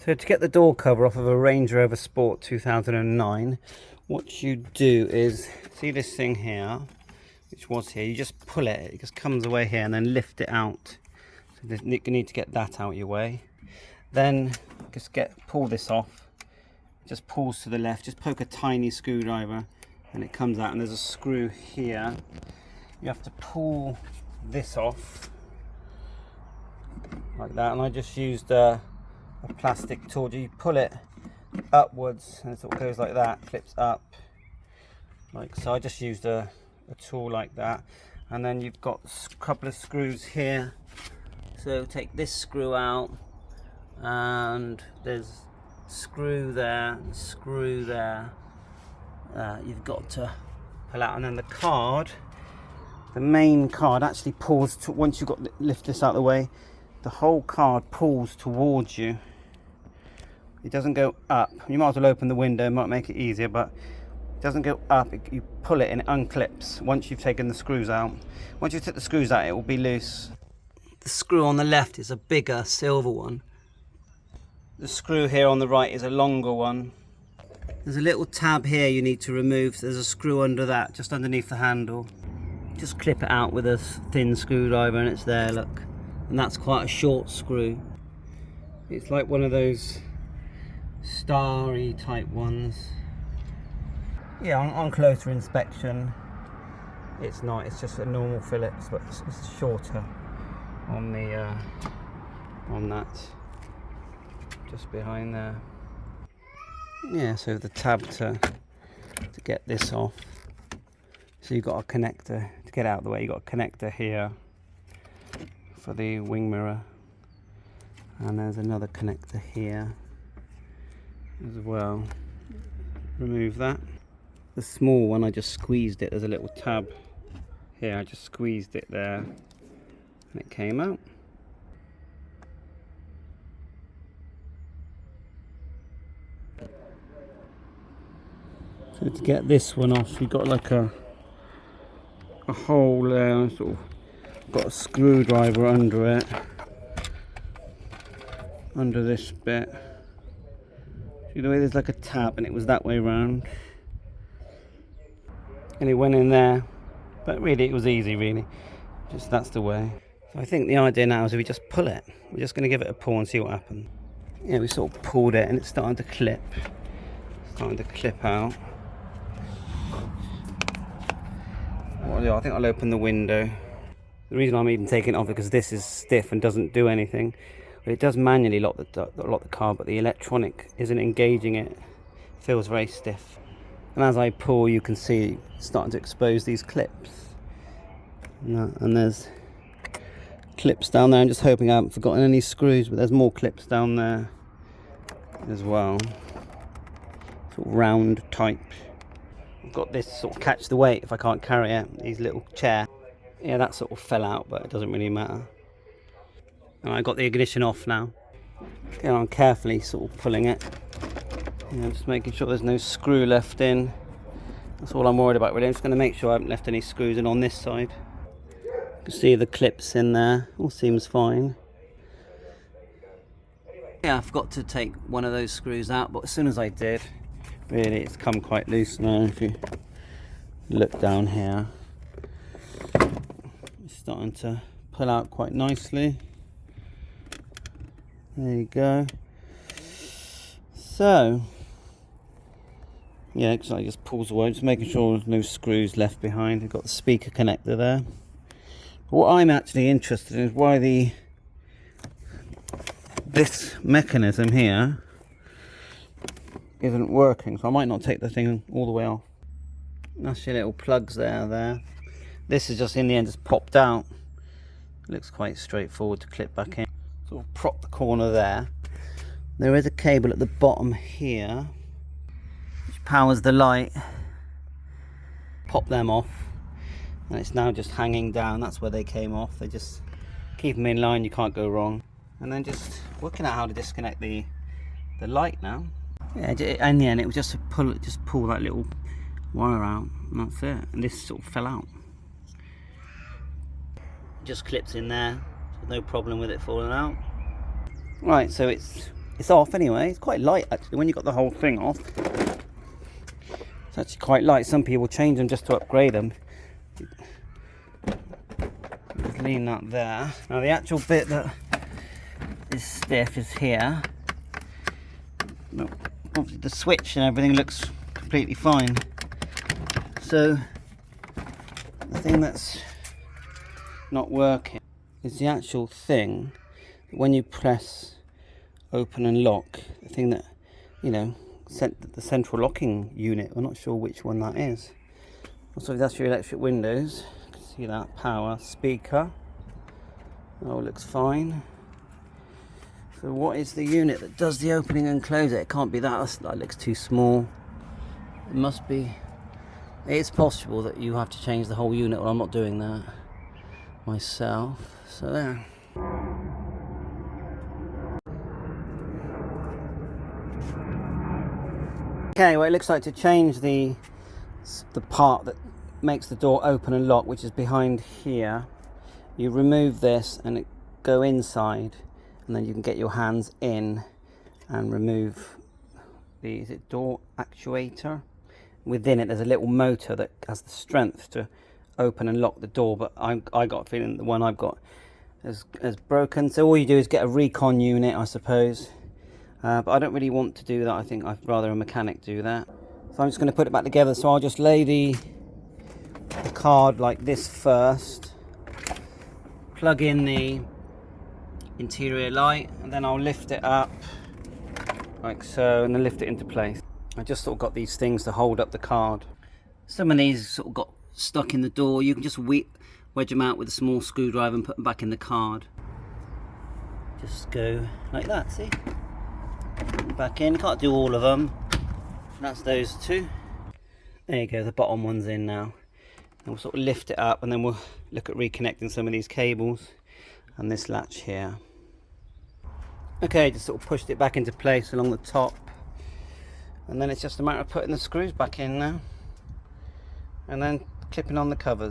So to get the door cover off of a Range Rover Sport 2009, what you do is, see this thing here, which was here, you just pull it, it just comes away here and then lift it out. So you need to get that out of your way. Then just pull this off, just pulls to the left, just poke a tiny screwdriver and it comes out, and there's a screw here. You have to pull this off like that, and I just used a plastic tool. You pull it upwards and it sort of goes like that, clips up like so. I just used a tool like that, and then you've got a couple of screws here. So take this screw out, and there's screw there, screw there. You've got to pull out, and then the card, the main card actually pulls to, once you've got lift this out of the way, the whole card pulls towards you. It doesn't go up. You might as well open the window, it might make it easier, but it doesn't go up. You pull it and it unclips once you've taken the screws out. Once you take the screws out, it will be loose. The screw on the left is a bigger silver one. The screw here on the right is a longer one. There's a little tab here you need to remove. There's a screw under that, just underneath the handle. Just clip it out with a thin screwdriver and it's there, look. And that's quite a short screw. It's like one of those starry type ones. Yeah, on closer inspection, it's not. It's just a normal Phillips, but it's shorter on the on that, just behind there. Yeah, so the tab to get this off. So you've got a connector to get out of the way. You've got a connector here for the wing mirror, and there's another connector here as well. Remove that. The small one, I just squeezed it. There's a little tab here. I just squeezed it there, and it came out. So to get this one off, you've got like a hole there, sort of got a screwdriver under it, under this bit. See the way there's like a tab, and it was that way round, and it went in there, but really it was easy, really, just that's the way. So I think the idea now is if we just pull it, we're just going to give it a pull and see what happens. Yeah, we sort of pulled it and it's starting to clip, out. I think I'll open the window. The reason I'm even taking it off is because this is stiff and doesn't do anything. But it does manually lock the car, but the electronic isn't engaging it. It feels very stiff. And as I pull, you can see it's starting to expose these clips. And there's clips down there. I'm just hoping I haven't forgotten any screws, but there's more clips down there as well. Sort of round type. I've got this sort of catch the weight if I can't carry it, these little chair. Yeah, that sort of fell out, but it doesn't really matter. And I got the ignition off now. And I'm carefully sort of pulling it. Just making sure there's no screw left in. That's all I'm worried about really. I'm just going to make sure I haven't left any screws in on this side. You can see the clips in there, all seems fine. Yeah, I forgot to take one of those screws out, but as soon as I did, really it's come quite loose now. If you look down here, it's starting to pull out quite nicely. There you go. So yeah, because I just pulls away, just making sure there's no screws left behind. I've got the speaker connector there. But what I'm actually interested in is why this mechanism here isn't working. So I might not take the thing all the way off. That's your little plugs there. This is just in the end just popped out. It looks quite straightforward to clip back in. Sort of prop the corner there. There is a cable at the bottom here which powers the light. Pop them off, and it's now just hanging down. That's where they came off. They just keep them in line, you can't go wrong. And then just working out how to disconnect the light now. Yeah, in the end it was just pull that little wire out, and that's it. And this sort of fell out. Just clips in there, so no problem with it falling out. Right, so it's it's off anyway. It's quite light actually when you got the whole thing off. It's actually quite light. Some people change them just to upgrade them. Just lean that there. Now the actual bit that is stiff is here. Obviously the switch and everything looks completely fine. So the thing that's not working is the actual thing when you press open and lock, the thing that, you know, the central locking unit. I'm not sure which one that is. Also, that's your electric windows. You can see that. Power, speaker. Oh, looks fine. So what is the unit that does the opening and close it? It can't be that. That looks too small. It must be. It's possible that you have to change the whole unit. Well, I'm not doing that myself. So there. Okay, well, it looks like to change the part that makes the door open and lock, which is behind here, you remove this and it go inside, and then you can get your hands in and remove the door actuator. Within it there's a little motor that has the strength to open and lock the door, but I got a feeling the one I've got is broken. So all you do is get a recon unit, I suppose. But I don't really want to do that. I think I'd rather a mechanic do that. So I'm just going to put it back together. So I'll just lay the card like this first, plug in the interior light, and then I'll lift it up like so, and then lift it into place. I just sort of got these things to hold up the card. Some of these sort of got stuck in the door. You can just wedge them out with a small screwdriver and put them back in the card. Just go like that, see? Back in. Can't do all of them. That's those two. There you go, the bottom one's in now. And we'll sort of lift it up, and then we'll look at reconnecting some of these cables and this latch here. Okay, just sort of pushed it back into place along the top, and then it's just a matter of putting the screws back in now and then clipping on the covers.